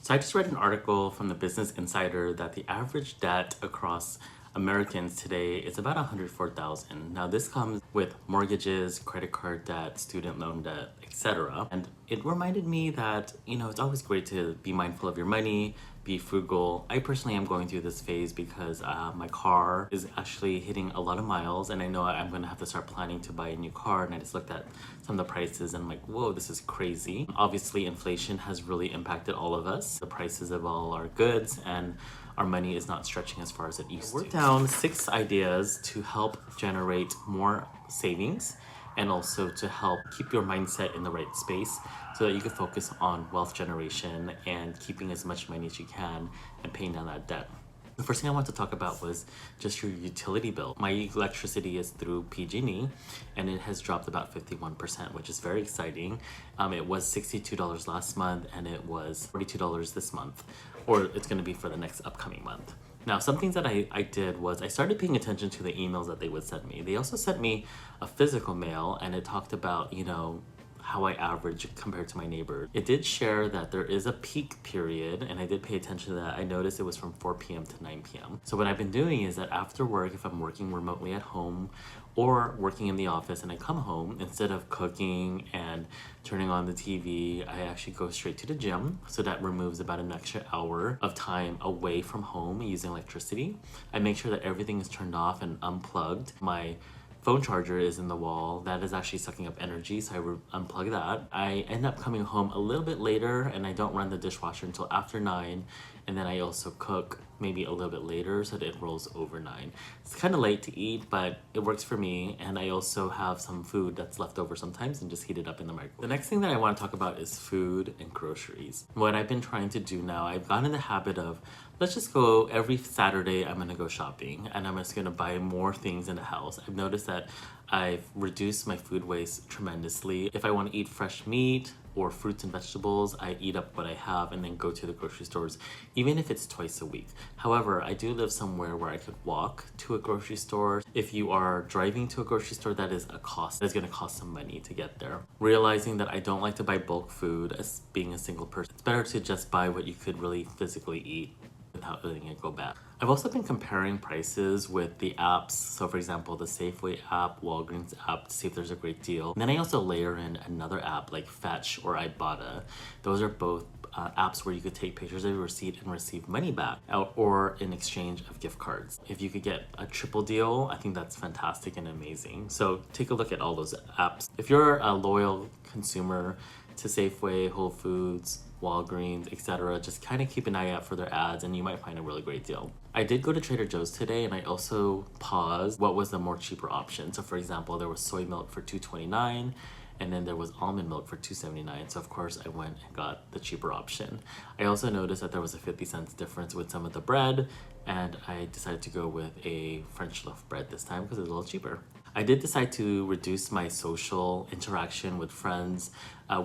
So I just read an article from the Business Insider that the average debt across Americans today is about 104,000. Now this comes with mortgages, credit card debt, student loan debt, etc. And it reminded me that, it's always great to be mindful of your money, be frugal. I personally am going through this phase because my car is actually hitting a lot of miles, and I know I'm gonna have to start planning to buy a new car. And I just looked at some of the prices and I'm like, whoa, this is crazy. Obviously, inflation has really impacted all of us, the prices of all our goods, and our money is not stretching as far as it used to. We're down 6 ideas to help generate more savings and also to help keep your mindset in the right space so that you can focus on wealth generation and keeping as much money as you can and paying down that debt. The first thing I want to talk about was just your utility bill. My electricity is through PG&E and it has dropped about 51%, which is very exciting. It was $62 last month and it was $42 this month, or it's going to be for the next upcoming month. Now, some things that I did was I started paying attention to the emails that they would send me. They also sent me a physical mail and it talked about, how I average compared to my neighbor. It did share that there is a peak period, and I did pay attention to that. I noticed it was from 4 p.m. to 9 p.m. So what I've been doing is that after work, if I'm working remotely at home or working in the office and I come home, instead of cooking and turning on the TV, I actually go straight to the gym. So that removes about an extra hour of time away from home using electricity. I make sure that everything is turned off and unplugged. My phone charger is in the wall. That is actually sucking up energy, so I unplug that. I end up coming home a little bit later and I don't run the dishwasher until after 9, and then I also cook maybe a little bit later so that it rolls over 9. It's kind of late to eat, but it works for me, and I also have some food that's left over sometimes and just heat it up in the microwave. The next thing that I want to talk about is food and groceries. What I've been trying to do now, I've gotten in the habit of, let's just go every Saturday, I'm gonna go shopping and I'm just gonna buy more things in the house. I've noticed that I've reduced my food waste tremendously. If I want to eat fresh meat or fruits and vegetables, I eat up what I have and then go to the grocery stores, even if it's twice a week. However, I do live somewhere where I could walk to a grocery store. If you are driving to a grocery store, that is a cost. That's gonna cost some money to get there. Realizing that I don't like to buy bulk food as being a single person, it's better to just buy what you could really physically eat without letting it go bad. I've also been comparing prices with the apps. So for example, the Safeway app, Walgreens app, to see if there's a great deal. And then I also layer in another app like Fetch or Ibotta. Those are both apps where you could take pictures of your receipt and receive money back, or in exchange of gift cards. If you could get a triple deal, I think that's fantastic and amazing. So take a look at all those apps. If you're a loyal consumer to Safeway, Whole Foods, Walgreens, etc., just kind of keep an eye out for their ads and you might find a really great deal. I did go to Trader Joe's today and I also paused what was the more cheaper option. So for example, there was soy milk for $2.29 and then there was almond milk for $2.79. So of course I went and got the cheaper option. I also noticed that there was a 50 cents difference with some of the bread, and I decided to go with a French loaf bread this time because it's a little cheaper. I did decide to reduce my social interaction with friends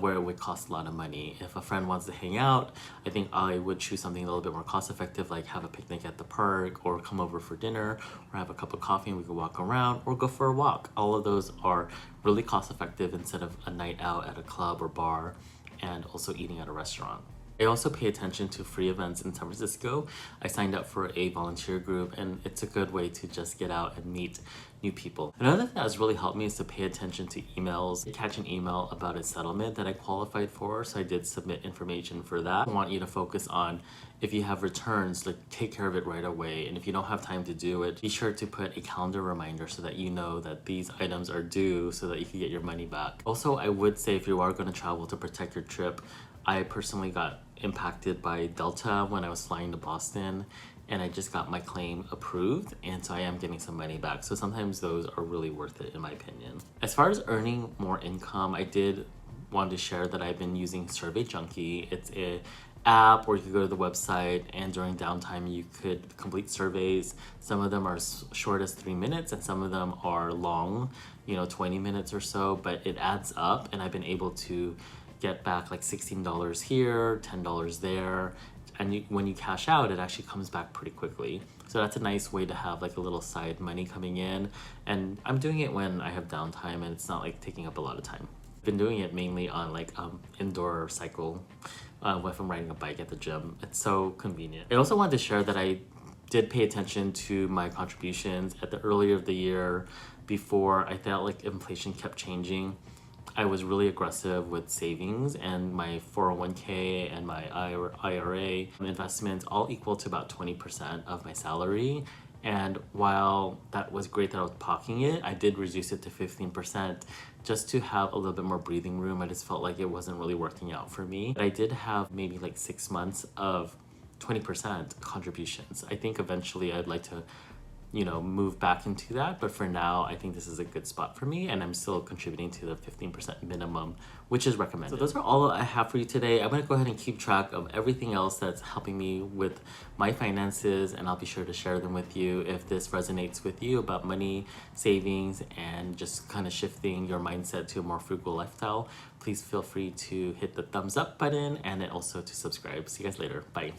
where it would cost a lot of money. If a friend wants to hang out, I think I would choose something a little bit more cost effective, like have a picnic at the park or come over for dinner or have a cup of coffee and we could walk around or go for a walk. All of those are really cost effective instead of a night out at a club or bar and also eating at a restaurant. I also pay attention to free events in San Francisco. I signed up for a volunteer group and it's a good way to just get out and meet new people. Another thing that has really helped me is to pay attention to emails. I catch an email about a settlement that I qualified for, so I did submit information for that. I want you to focus on, if you have returns, like take care of it right away. And if you don't have time to do it, be sure to put a calendar reminder so that you know that these items are due so that you can get your money back. Also, I would say if you are going to travel to protect your trip, I personally got impacted by Delta when I was flying to Boston, and I just got my claim approved, and so I am getting some money back. So sometimes those are really worth it in my opinion. As far as earning more income, I did want to share that I've been using Survey Junkie. It's a app where you can go to the website and during downtime you could complete surveys. Some of them are as short as 3 minutes and some of them are long, 20 minutes or so, but it adds up, and I've been able to get back like $16 here, $10 there, and when you cash out, it actually comes back pretty quickly. So that's a nice way to have like a little side money coming in, and I'm doing it when I have downtime and it's not like taking up a lot of time. Been doing it mainly on like indoor cycle if I'm riding a bike at the gym. It's so convenient. I also wanted to share that I did pay attention to my contributions at the earlier of the year before I felt like inflation kept changing. I was really aggressive with savings, and my 401k and my IRA investments all equal to about 20% of my salary. And while that was great that I was pocketing it, I did reduce it to 15% just to have a little bit more breathing room. I just felt like it wasn't really working out for me. But I did have maybe like 6 months of 20% contributions. I think eventually I'd like to move back into that. But for now, I think this is a good spot for me, and I'm still contributing to the 15% minimum, which is recommended. So those are all I have for you today. I'm gonna go ahead and keep track of everything else that's helping me with my finances, and I'll be sure to share them with you. If this resonates with you about money, savings, and just kind of shifting your mindset to a more frugal lifestyle, please feel free to hit the thumbs up button and then also to subscribe. See you guys later. Bye.